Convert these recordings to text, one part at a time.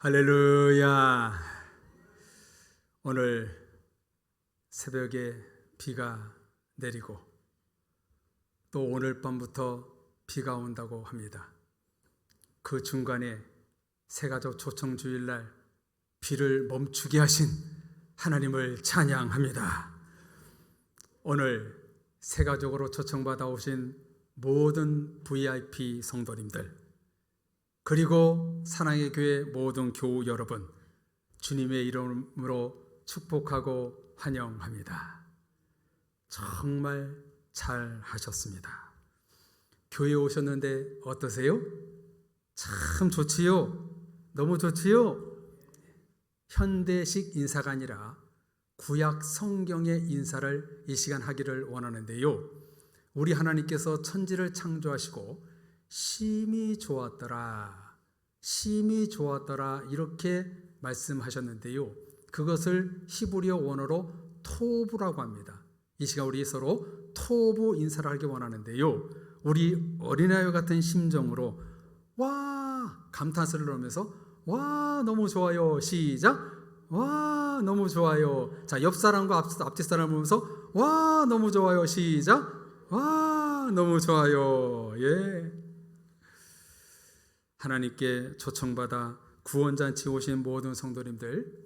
할렐루야. 오늘 새벽에 비가 내리고 또 오늘 밤부터 비가 온다고 합니다. 그 중간에 새가족 초청주일날 비를 멈추게 하신 하나님을 찬양합니다. 오늘 새가족으로 초청받아 오신 모든 VIP 성도님들, 그리고 사랑의 교회 모든 교우 여러분, 주님의 이름으로 축복하고 환영합니다. 정말 잘 하셨습니다. 교회에 오셨는데 어떠세요? 참 좋지요? 너무 좋지요? 현대식 인사가 아니라 구약 성경의 인사를 이 시간 하기를 원하는데요. 우리 하나님께서 천지를 창조하시고 심히 좋았더라, 심히 좋았더라 이렇게 말씀하셨는데요. 그것을 히브리어 원어로 토부라고 합니다. 이 시간 우리 서로 토부 인사를 하기 원하는데요. 우리 어린아이 같은 심정으로 와 감탄소리를 넣으면서 와 너무 좋아요. 시작. 와 너무 좋아요. 자, 옆 사람과 앞뒤 사람을 보면서 와 너무 좋아요. 시작. 와 너무 좋아요. 예. 하나님께 초청받아 구원잔치 오신 모든 성도님들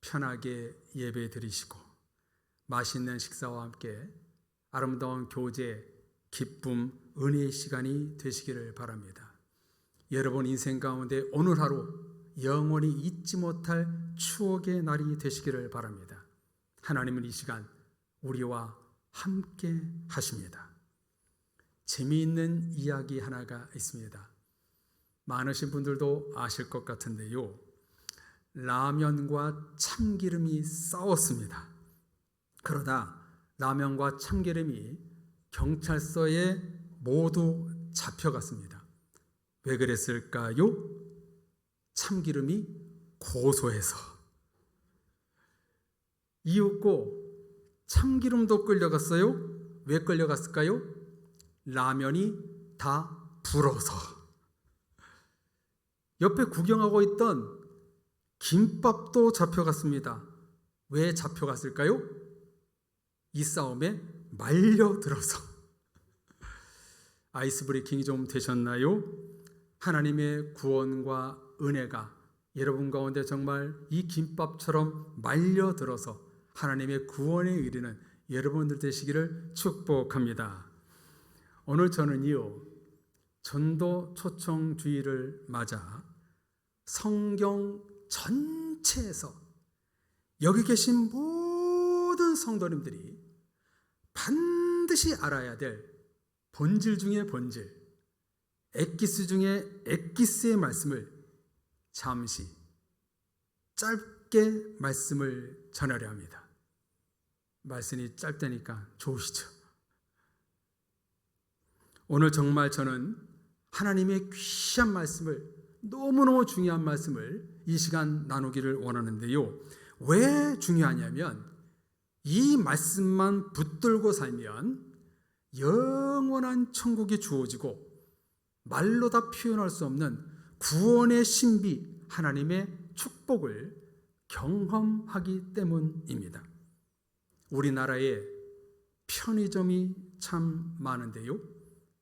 편하게 예배 드리시고 맛있는 식사와 함께 아름다운 교제, 기쁨, 은혜의 시간이 되시기를 바랍니다. 여러분 인생 가운데 오늘 하루 영원히 잊지 못할 추억의 날이 되시기를 바랍니다. 하나님은 이 시간 우리와 함께 하십니다. 재미있는 이야기 하나가 있습니다. 많으신 분들도 아실 것 같은데요. 라면과 참기름이 싸웠습니다. 그러다 라면과 참기름이 경찰서에 모두 잡혀갔습니다. 왜 그랬을까요? 참기름이 고소해서. 이윽고 참기름도 끌려갔어요. 왜 끌려갔을까요? 라면이 다 불어서. 옆에 구경하고 있던 김밥도 잡혀갔습니다. 왜 잡혀갔을까요? 이 싸움에 말려들어서. 아이스 브레이킹이 좀 되셨나요? 하나님의 구원과 은혜가 여러분 가운데 정말 이 김밥처럼 말려들어서 하나님의 구원에 이르는 여러분들 되시기를 축복합니다. 오늘 저는요, 전도 초청 주일을 맞아 성경 전체에서 여기 계신 모든 성도님들이 반드시 알아야 될 본질 중의 본질, 엑기스 중의 엑기스의 말씀을 잠시 짧게 말씀을 전하려 합니다. 말씀이 짧다니까 좋으시죠? 오늘 정말 저는 하나님의 귀한 말씀을, 너무너무 중요한 말씀을 이 시간 나누기를 원하는데요. 왜 중요하냐면 이 말씀만 붙들고 살면 영원한 천국이 주어지고 말로 다 표현할 수 없는 구원의 신비, 하나님의 축복을 경험하기 때문입니다. 우리나라에 편의점이 참 많은데요.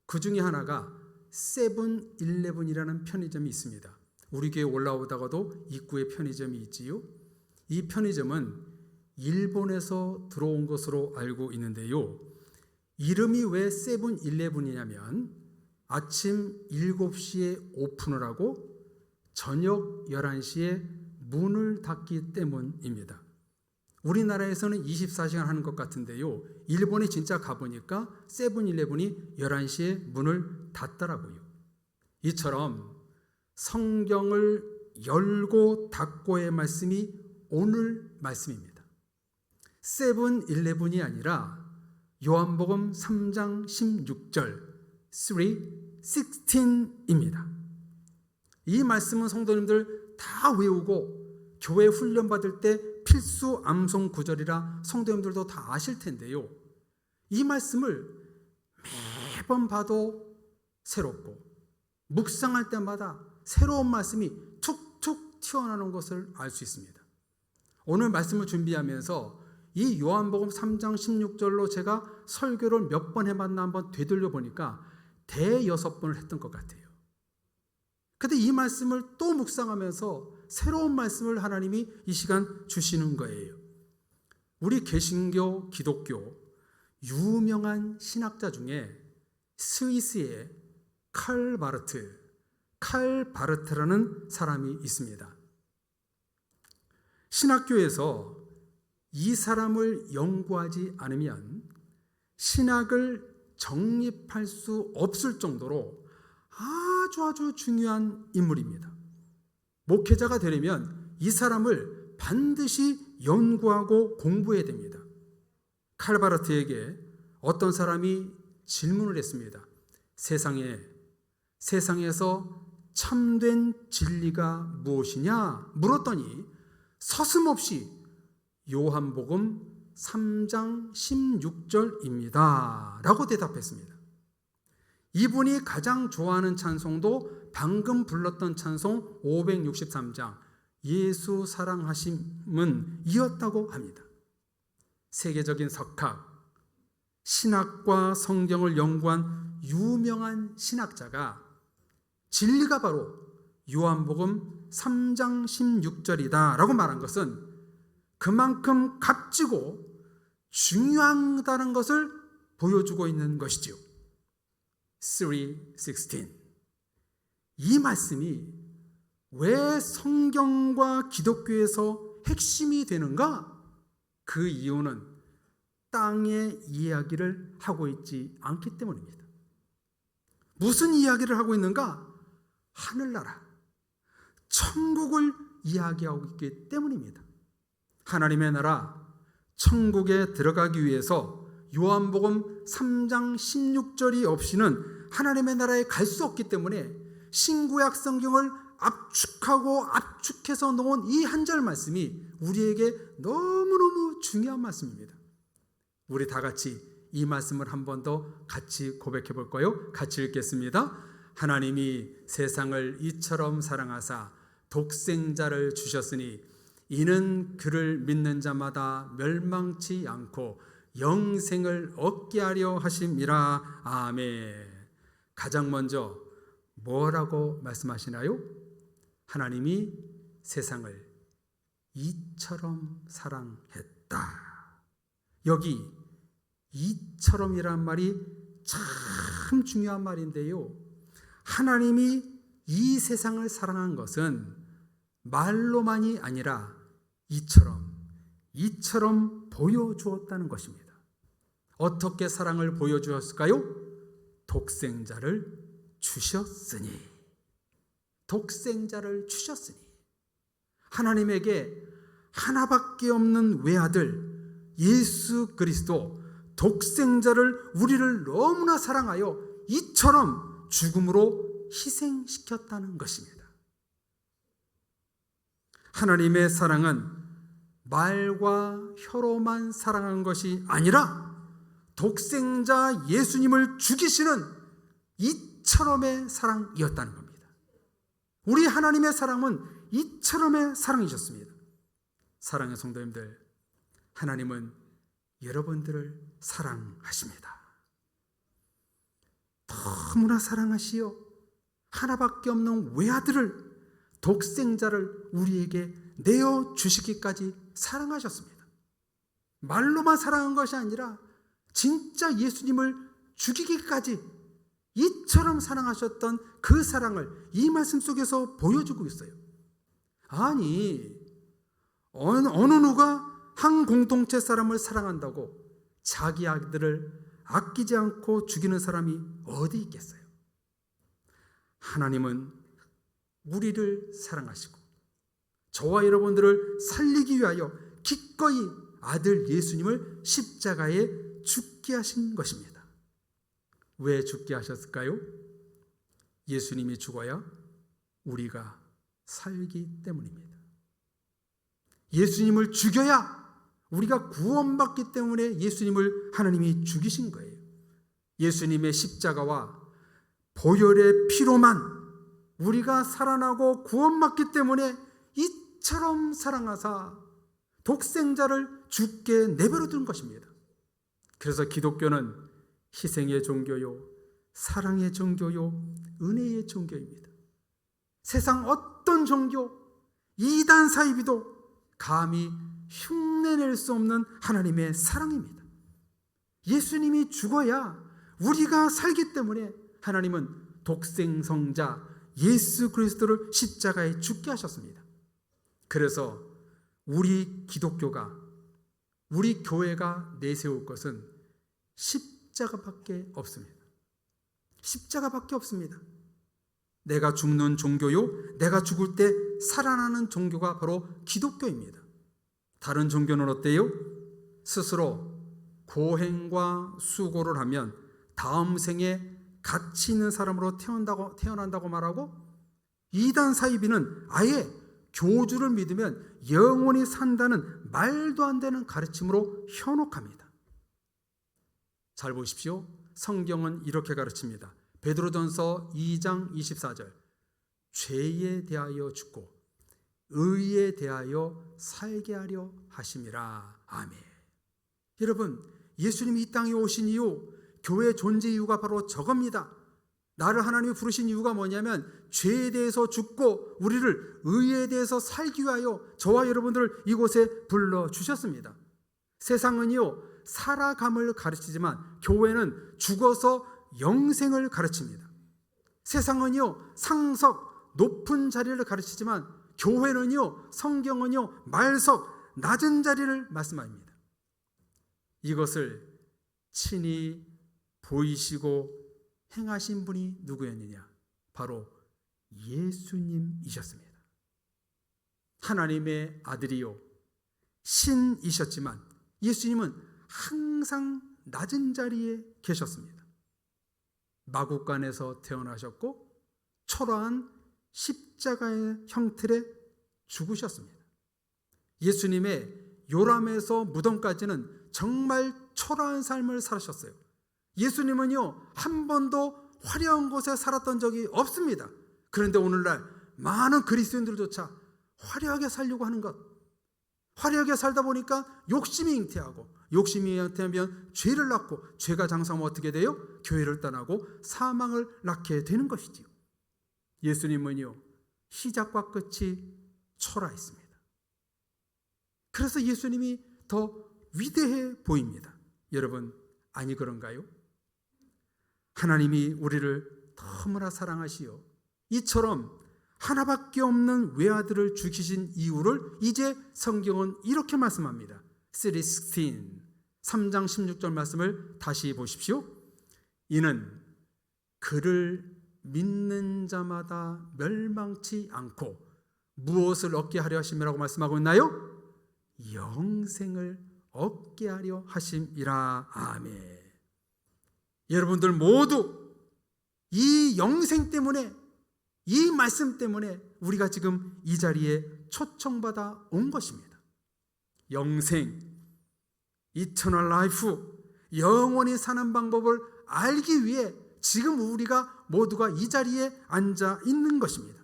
그 중에 하나가 세븐일레븐이라는 편의점이 있습니다. 우리 교회 올라오다가도 입구에 편의점이 있지요. 이 편의점은 일본에서 들어온 것으로 알고 있는데요. 이름이 왜 세븐일레븐이냐면 아침 7시에 오픈을 하고 저녁 11시에 문을 닫기 때문입니다. 우리나라에서는 24시간 하는 것 같은데요. 일본에 진짜 가보니까 세븐일레븐이 11시에 문을 닫더라고요. 이처럼 성경을 열고 닫고의 말씀이 오늘 말씀입니다. 세븐일레븐이 아니라 요한복음 3장 16절 16입니다. 이 말씀은 성도님들 다 외우고 교회 훈련 받을 때 필수 암송 구절이라 성도님들도 다 아실 텐데요. 이 말씀을 매번 봐도 새롭고 묵상할 때마다 새로운 말씀이 툭툭 튀어나오는 것을 알 수 있습니다. 오늘 말씀을 준비하면서 이 요한복음 3장 16절로 제가 설교를 몇 번 해봤나 한번 되돌려 보니까 대여섯 번을 했던 것 같아요. 근데 이 말씀을 또 묵상하면서 새로운 말씀을 하나님이 이 시간 주시는 거예요. 우리 개신교, 기독교 유명한 신학자 중에 스위스의 칼 바르트라는 사람이 있습니다. 신학교에서 이 사람을 연구하지 않으면 신학을 정립할 수 없을 정도로 아주 중요한 인물입니다. 목회자가 되려면 이 사람을 반드시 연구하고 공부해야 됩니다. 칼 바르트에게 어떤 사람이 질문을 했습니다. 세상에서 참된 진리가 무엇이냐 물었더니 서슴없이 요한복음 3장 16절입니다 라고 대답했습니다. 이분이 가장 좋아하는 찬송도 방금 불렀던 찬송 563장 예수 사랑하심은 이었다고 합니다. 세계적인 석학, 신학과 성경을 연구한 유명한 신학자가 진리가 바로 요한복음 3장 16절이다 라고 말한 것은 그만큼 값지고 중요하다는 것을 보여주고 있는 것이지요. 3:16 이 말씀이 왜 성경과 기독교에서 핵심이 되는가? 그 이유는 땅의 이야기를 하고 있지 않기 때문입니다. 무슨 이야기를 하고 있는가? 하늘나라, 천국을 이야기하고 있기 때문입니다. 하나님의 나라, 천국에 들어가기 위해서 요한복음 3장 16절이 없이는 하나님의 나라에 갈 수 없기 때문에 신구약 성경을 압축해서 놓은 이 한 절 말씀이 우리에게 너무너무 중요한 말씀입니다. 우리 다 같이 이 말씀을 한 번 더 같이 고백해 볼까요? 같이 읽겠습니다. 하나님이 세상을 이처럼 사랑하사 독생자를 주셨으니 이는 그를 믿는 자마다 멸망치 않고 영생을 얻게 하려 하심이라. 아멘. 가장 먼저 뭐라고 말씀하시나요? 하나님이 세상을 이처럼 사랑했다. 여기 이처럼이란 말이 참 중요한 말인데요. 하나님이 이 세상을 사랑한 것은 말로만이 아니라 이처럼 보여주었다는 것입니다. 어떻게 사랑을 보여주었을까요? 독생자를 주셨으니. 하나님에게 하나밖에 없는 외아들 예수 그리스도 독생자를 우리를 너무나 사랑하여 이처럼 죽음으로 희생시켰다는 것입니다. 하나님의 사랑은 말과 혀로만 사랑한 것이 아니라 독생자 예수님을 죽이시는 이처럼의 사랑이었다는 겁니다. 우리 하나님의 사랑은 이처럼의 사랑이셨습니다. 사랑하는 성도님들, 하나님은 여러분들을 사랑하십니다. 너무나 사랑하시어 하나밖에 없는 외아들을, 독생자를 우리에게 내어주시기까지 사랑하셨습니다. 말로만 사랑한 것이 아니라 진짜 예수님을 죽이기까지 이처럼 사랑하셨던 그 사랑을 이 말씀 속에서 보여주고 있어요. 아니, 어느 누가 한 공동체 사람을 사랑한다고 자기 아들을 아끼지 않고 죽이는 사람이 어디 있겠어요? 하나님은 우리를 사랑하시고 저와 여러분들을 살리기 위하여 기꺼이 아들 예수님을 십자가에 죽게 하신 것입니다. 왜 죽게 하셨을까요? 예수님이 죽어야 우리가 살기 때문입니다. 예수님을 죽여야 우리가 구원받기 때문에 예수님을 하나님이 죽이신 거예요. 예수님의 십자가와 보혈의 피로만 우리가 살아나고 구원받기 때문에 이처럼 사랑하사 독생자를 죽게 내버려 둔 것입니다. 그래서 기독교는 희생의 종교요, 사랑의 종교요, 은혜의 종교입니다. 세상 어떤 종교, 이단 사이비도 감히 흉내낼 수 없는 하나님의 사랑입니다. 예수님이 죽어야 우리가 살기 때문에 하나님은 독생성자 예수 그리스도를 십자가에 죽게 하셨습니다. 그래서 우리 기독교가, 우리 교회가 내세울 것은 십자가밖에 없습니다. 십자가밖에 없습니다. 내가 죽는 종교요, 내가 죽을 때 살아나는 종교가 바로 기독교입니다. 다른 종교는 어때요? 스스로 고행과 수고를 하면 다음 생에 가치 있는 사람으로 태어난다고 말하고, 이단 사이비는 아예 교주를 믿으면 영원히 산다는 말도 안 되는 가르침으로 현혹합니다. 잘 보십시오. 성경은 이렇게 가르칩니다. 베드로전서 2장 24절, 죄에 대하여 죽고 의에 대하여 살게 하려 하심이라. 아멘. 여러분, 예수님이 이 땅에 오신 이유, 교회 존재 이유가 바로 저겁니다. 나를 하나님이 부르신 이유가 뭐냐면 죄에 대해서 죽고 우리를 의에 대해서 살기 위하여 저와 여러분들을 이곳에 불러주셨습니다. 세상은요, 살아감을 가르치지만 교회는 죽어서 영생을 가르칩니다. 세상은요, 상석, 높은 자리를 가르치지만 교회는요, 성경은요, 말석, 낮은 자리를 말씀합니다. 이것을 친히 보이시고 행하신 분이 누구였느냐? 바로 예수님이셨습니다. 하나님의 아들이요, 신이셨지만 예수님은 항상 낮은 자리에 계셨습니다. 마구간에서 태어나셨고 초라한 십자가의 형틀에 죽으셨습니다. 예수님의 요람에서 무덤까지는 정말 초라한 삶을 살으셨어요. 예수님은요, 한 번도 화려한 곳에 살았던 적이 없습니다. 그런데 오늘날 많은 그리스도인들조차 화려하게 살려고 하는 것, 화려하게 살다 보니까 욕심이 잉태하고, 욕심이 잉태하면 죄를 낳고, 죄가 장성하면 어떻게 돼요? 교회를 떠나고 사망을 낳게 되는 것이지요. 예수님은요, 시작과 끝이 초라했습니다. 그래서 예수님이 더 위대해 보입니다. 여러분, 아니 그런가요? 하나님이 우리를 너무나 사랑하시어 이처럼 하나밖에 없는 외아들을 죽이신 이유를 이제 성경은 이렇게 말씀합니다. 3:16, 3장 16절 말씀을 다시 보십시오. 이는 그를 믿는 자마다 멸망치 않고 무엇을 얻게 하려 하심이라고 말씀하고 있나요? 영생을 얻게 하려 하심이라. 아멘. 여러분들 모두 이 영생 때문에, 이 말씀 때문에 우리가 지금 이 자리에 초청받아 온 것입니다. 영생, 이터널 라이프, 영원히 사는 방법을 알기 위해 지금 우리가 모두가 이 자리에 앉아 있는 것입니다.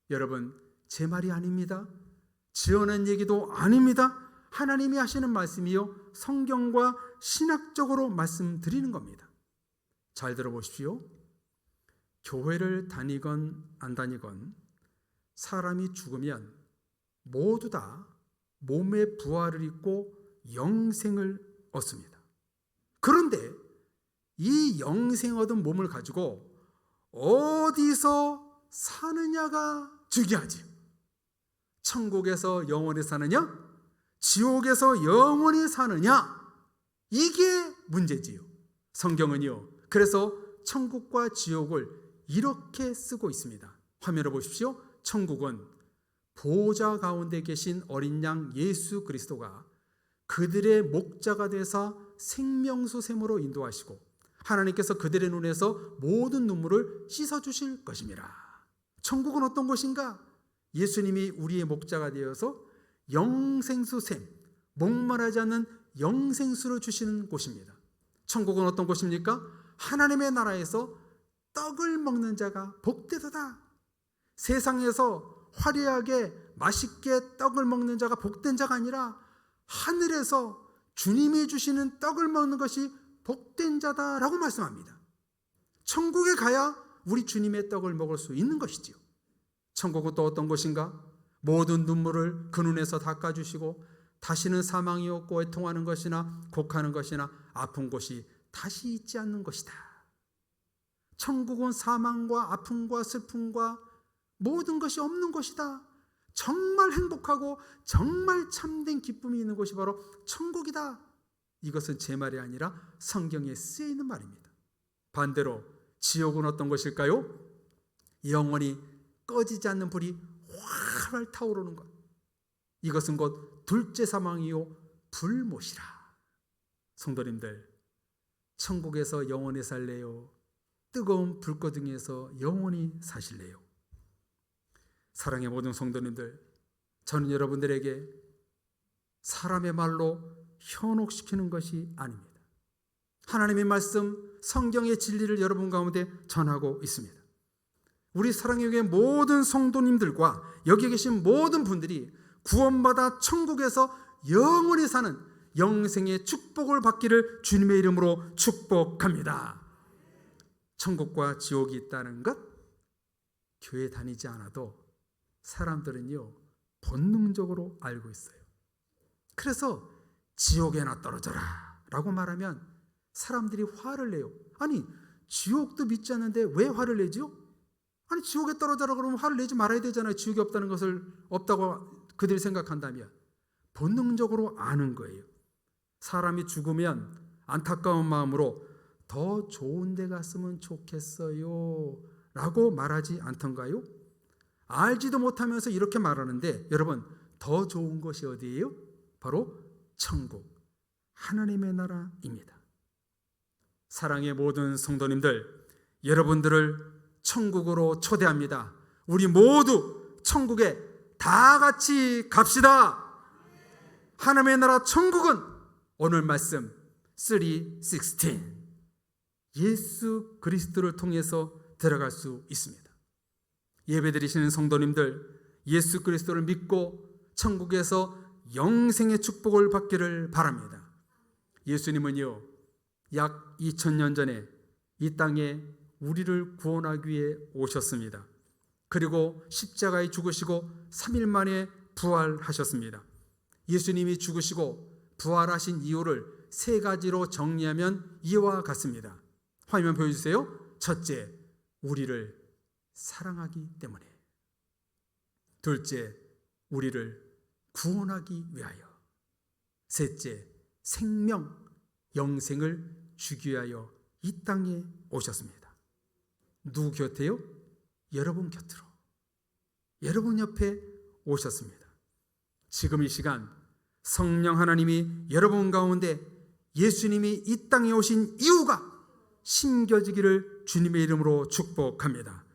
여러분, 제 말이 아닙니다. 지어낸 얘기도 아닙니다. 하나님이 하시는 말씀이요, 성경과 신학적으로 말씀드리는 겁니다. 잘 들어보십시오. 교회를 다니건 안 다니건 사람이 죽으면 모두 다 몸의 부활을 입고 영생을 얻습니다. 그런데 이 영생 얻은 몸을 가지고 어디서 사느냐가 중요하지. 천국에서 영원히 사느냐? 지옥에서 영원히 사느냐? 이게 문제지요. 성경은요, 그래서 천국과 지옥을 이렇게 쓰고 있습니다. 화면을 보십시오. 천국은 보좌 가운데 계신 어린 양 예수 그리스도가 그들의 목자가 되사 생명수 샘으로 인도하시고 하나님께서 그들의 눈에서 모든 눈물을 씻어주실 것입니다. 천국은 어떤 곳인가? 예수님이 우리의 목자가 되어서 영생수 샘, 목마르지 않는 영생수를 주시는 곳입니다. 천국은 어떤 곳입니까? 하나님의 나라에서 떡을 먹는 자가 복되도다. 세상에서 화려하게 맛있게 떡을 먹는 자가 복된 자가 아니라 하늘에서 주님이 주시는 떡을 먹는 것이 복된 자다라고 말씀합니다. 천국에 가야 우리 주님의 떡을 먹을 수 있는 것이지요. 천국은 또 어떤 곳인가? 모든 눈물을 그 눈에서 닦아주시고 다시는 사망이 없고 애통하는 것이나 곡하는 것이나 아픈 곳이 다시 있지 않는 것이다. 천국은 사망과 아픔과 슬픔과 모든 것이 없는 곳이다. 정말 행복하고 정말 참된 기쁨이 있는 곳이 바로 천국이다. 이것은 제 말이 아니라 성경에 쓰여 있는 말입니다. 반대로 지옥은 어떤 것일까요? 영원히 꺼지지 않는 불이 활활 타오르는 것. 이것은 곧 둘째 사망이요 불못이라. 성도님들, 천국에서 영원히 살래요? 뜨거운 불거등에서 영원히 사실래요? 사랑의 모든 성도님들, 저는 여러분들에게 사람의 말로 현혹시키는 것이 아닙니다. 하나님의 말씀, 성경의 진리를 여러분 가운데 전하고 있습니다. 우리 사랑의 교회 모든 성도님들과 여기 계신 모든 분들이 구원받아 천국에서 영원히 사는 영생의 축복을 받기를 주님의 이름으로 축복합니다. 천국과 지옥이 있다는 것, 교회 다니지 않아도 사람들은요 본능적으로 알고 있어요. 그래서 지옥에나 떨어져라 라고 말하면 사람들이 화를 내요. 아니, 지옥도 믿지 않는데 왜 화를 내죠? 아니, 지옥에 떨어져라 그러면 화를 내지 말아야 되잖아요. 지옥이 없다는 것을 없다고 그들이 생각한다면. 본능적으로 아는 거예요. 사람이 죽으면 안타까운 마음으로 더 좋은 데 갔으면 좋겠어요 라고 말하지 않던가요? 알지도 못하면서 이렇게 말하는데, 여러분, 더 좋은 것이 어디예요? 바로 천국, 하나님의 나라입니다. 사랑의 모든 성도님들, 여러분들을 천국으로 초대합니다. 우리 모두 천국에 다 같이 갑시다. 하나님의 나라 천국은 오늘 말씀 3:16, 예수 그리스도를 통해서 들어갈 수 있습니다. 예배드리시는 성도님들, 예수 그리스도를 믿고 천국에서 영생의 축복을 받기를 바랍니다. 예수님은요, 약 2000년 전에 이 땅에 우리를 구원하기 위해 오셨습니다. 그리고 십자가에 죽으시고 3일 만에 부활하셨습니다. 예수님이 죽으시고 부활하신 이유를 3가지로 정리하면 이와 같습니다. 화면 보여주세요. 첫째, 우리를 사랑하기 때문에. 둘째, 우리를 구원하기 위하여. 셋째, 생명, 영생을 주기 위하여 이 땅에 오셨습니다. 누구 곁에요? 여러분 곁으로, 여러분 옆에 오셨습니다. 지금 이 시간 성령 하나님이 여러분 가운데 예수님이 이 땅에 오신 이유가 심겨지기를 주님의 이름으로 축복합니다.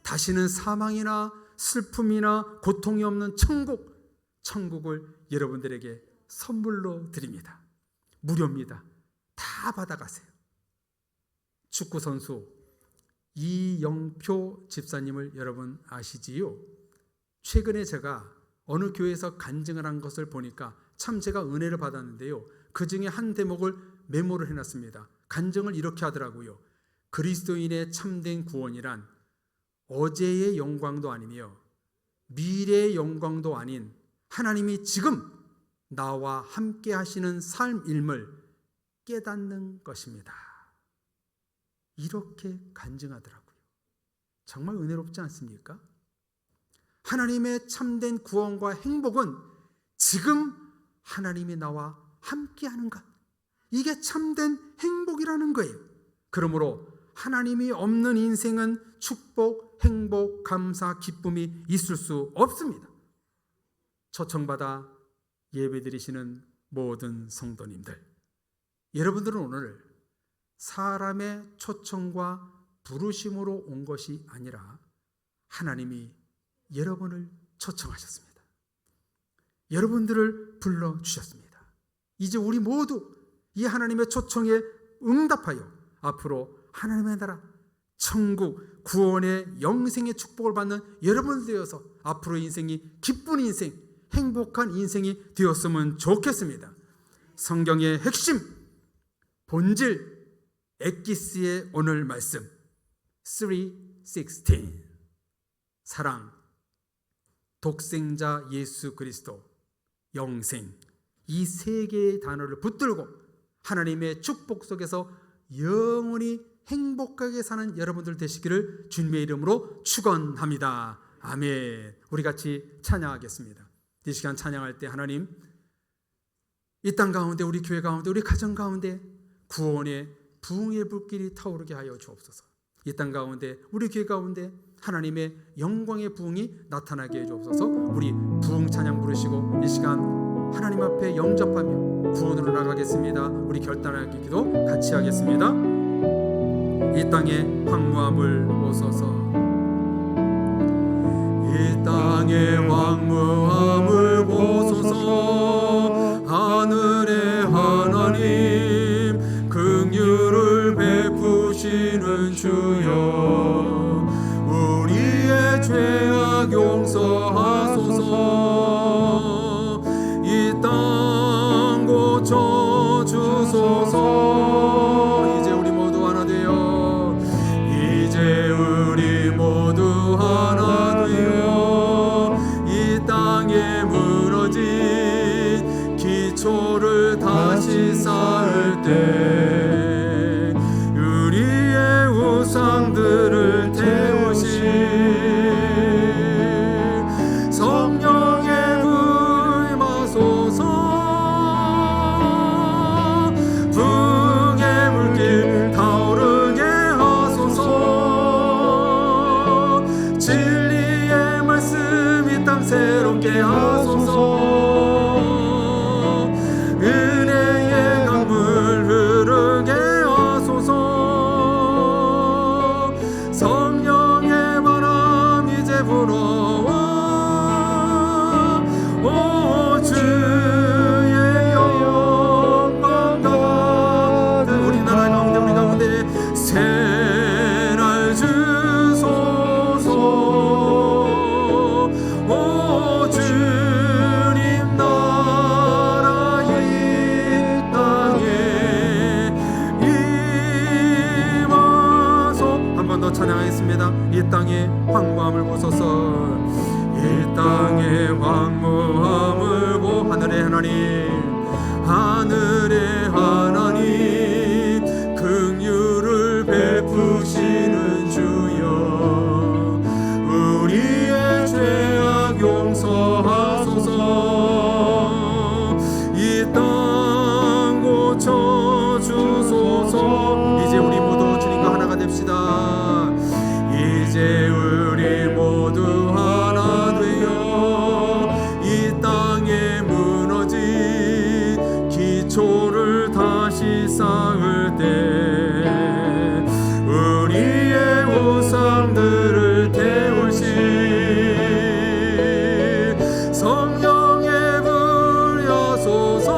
다시는 사망이나 슬픔이나 고통이 없는 천국을 여러분들에게 선물로 드립니다. 무료입니다. 다 받아가세요. 축구선수 이영표 집사님을 여러분 아시지요? 최근에 제가 어느 교회에서 간증을 한 것을 보니까 참 제가 은혜를 받았는데요, 그 중에 한 대목을 메모를 해놨습니다. 간증을 이렇게 하더라고요. 그리스도인의 참된 구원이란 어제의 영광도 아니며 미래의 영광도 아닌 하나님이 지금 나와 함께 하시는 삶임을 깨닫는 것입니다. 이렇게 간증하더라고요. 정말 은혜롭지 않습니까? 하나님의 참된 구원과 행복은 지금 하나님이 나와 함께하는 것, 이게 참된 행복이라는 거예요. 그러므로 하나님이 없는 인생은 축복, 행복, 감사, 기쁨이 있을 수 없습니다. 초청받아 예배드리시는 모든 성도님들, 여러분들은 오늘 사람의 초청과 부르심으로 온 것이 아니라 하나님이 여러분을 초청하셨습니다. 여러분들을 불러주셨습니다. 이제 우리 모두 이 하나님의 초청에 응답하여 앞으로 하나님의 나라 천국, 구원의 영생의 축복을 받는 여러분 되어서 앞으로 인생이 기쁜 인생, 행복한 인생이 되었으면 좋겠습니다. 성경의 핵심, 본질, 엑기스의 오늘 말씀 3:16 사랑, 독생자 예수 그리스도, 영생, 이 세 개의 단어를 붙들고 하나님의 축복 속에서 영원히 행복하게 사는 여러분들 되시기를 주님의 이름으로 축원합니다. 아멘. 우리 같이 찬양하겠습니다. 이 시간 찬양할 때 하나님, 이 땅 가운데, 우리 교회 가운데, 우리 가정 가운데 구원의 부흥의 불길이 타오르게 하여 주옵소서. 이 땅 가운데, 우리 교회 가운데 하나님의 영광의 부흥이 나타나게 해 주옵소서. 우리 부흥 찬양 부르시고 이 시간 하나님 앞에 영접하며 구원으로 나가겠습니다. 우리 결단하기 기도 같이 하겠습니다. 이 땅의 황무함을 오소서. 이 땅의 황무함을 보소서. 하늘의 하나님 긍휼을 베푸시는 주여, 우리의 죄악 용서하소서. 이 땅 고쳐주소서. 이제 우리 모두 하나 되어, 이제 우리 모두 하나 되어 이 땅에 무너진 기초를 다시 쌓을 때 우리의 우상들을 태우신 성령의 불 임하소서. 부흥의 물길 타오르게 하소서. 진리의 말씀 이 땅 새롭게 하소서. 은혜의 강물 흐르게 하소서. 성령의 바람 이제 불어와. 오 주의 영광 가득 우리 나라 가운데, 우리 가운데 새날 주소서. 오 주님 나라 이 땅에 임하소. 한 번 더 찬양하겠습니다. 이 땅의 황무함을 보소서. 이 땅의 황무함을 보. 하늘의 하나님, 하늘의 하나님 긍휼을 베푸시는 주여, 우리의 죄악 용서하소서. 이 땅 고쳐주소서. 이제 우리 모두 주님과 하나가 됩시다. 이제 우리 모두 하나 되어 이 땅에 무너진 기초를 다시 쌓을 때 우리의 우상들을 태우신 성령의 불 여소서.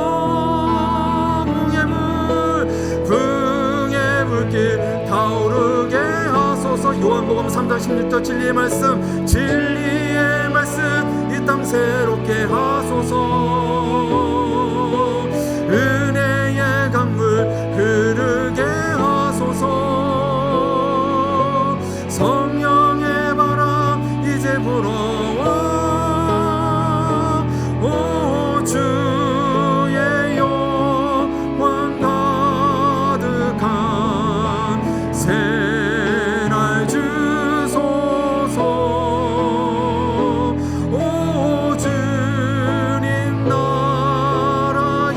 부흥의 물길 타오르게 하소서. 요한복음 3장 16절 진리의 말씀, 진리의 말씀 이 땅 새롭게 하소서. 은혜의 강물 흐르게 하소서. 성령의 바람 이제 불어와. 오 주의 영광 가득한 새날 주소서. 오 주님 나라 이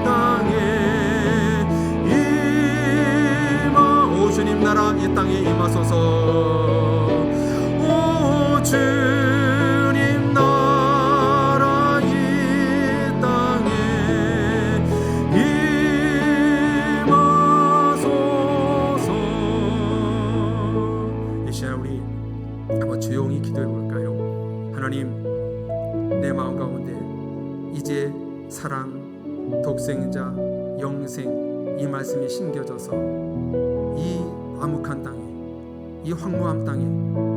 땅에 임하. 오 주님 나라 이 땅에 임하소서. 오 주님 나라 이 땅에 임하소서. 이 시간 우리 한번 조용히 기도해 볼까요? 하나님, 내 마음 가운데 이제 사랑, 독생자, 영생 이 말씀이 심겨져서 이 암흑한 땅에 이 황무한 땅에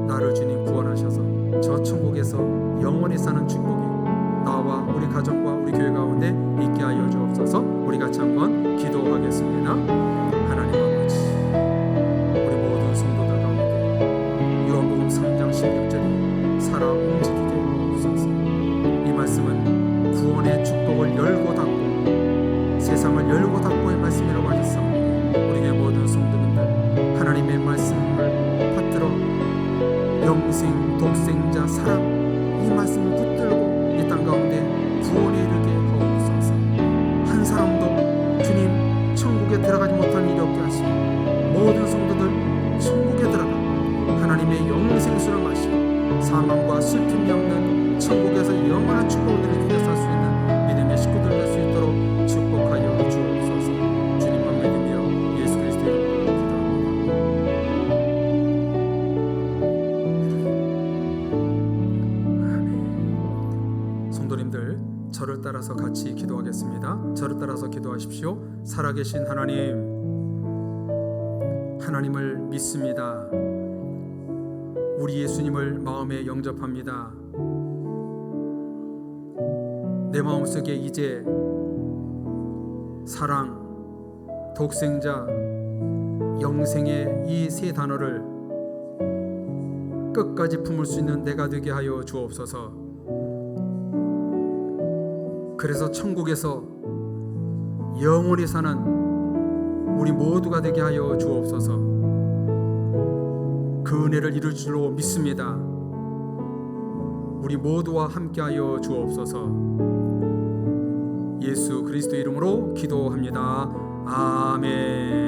나를 주님 구원하셔서 저 천국에서 영원히 사는 축복이 나와 우리 가정과 우리 교회 가운데 있게 하여 주옵소서. 우리 같이 한번 기도하겠습니다. 하나님 아버지, 우리 모든 성도들 가운데 요한복음 3장 16절이 살아 움직이게 하옵소서. 이 말씀은 구원의 축복을 열고 닫고 세상을 열고 닫고의 말씀이라고 하셨사오니 우리의 모든 성도님들 하나님의 말씀을 받들어 영생, 독생자, 사랑 이 말씀을 붙들고 이 땅 가운데 구원에 이르게 하옵소서. 한 사람도 주님 천국에 들어가지 못할 일이 없게 하시고 모든 성도들 천국에 들어가 하나님의 영생수를 마시고 사망과 슬픔이 없는 천국에서 영원한 축복을 누리게 살 수 있는 믿음의 식구들 될 수 있도록 축복하여 주옵소서. 주님만 믿으며 예수 그리스도의 이름으로 기도합니다. 아멘. 성도님들, 저를 따라서 같이 기도하겠습니다. 저를 따라서 기도하십시오. 살아계신 하나님을 믿습니다. 우리 예수님을 마음에 영접합니다. 내 마음속에 이제 사랑, 독생자, 영생의 이 세 단어를 끝까지 품을 수 있는 내가 되게 하여 주옵소서. 그래서 천국에서 영원히 사는 우리 모두가 되게 하여 주옵소서. 그 은혜를 이룰 줄로 믿습니다. 우리 모두와 함께하여 주옵소서. 예수 그리스도 이름으로 기도합니다. 아멘.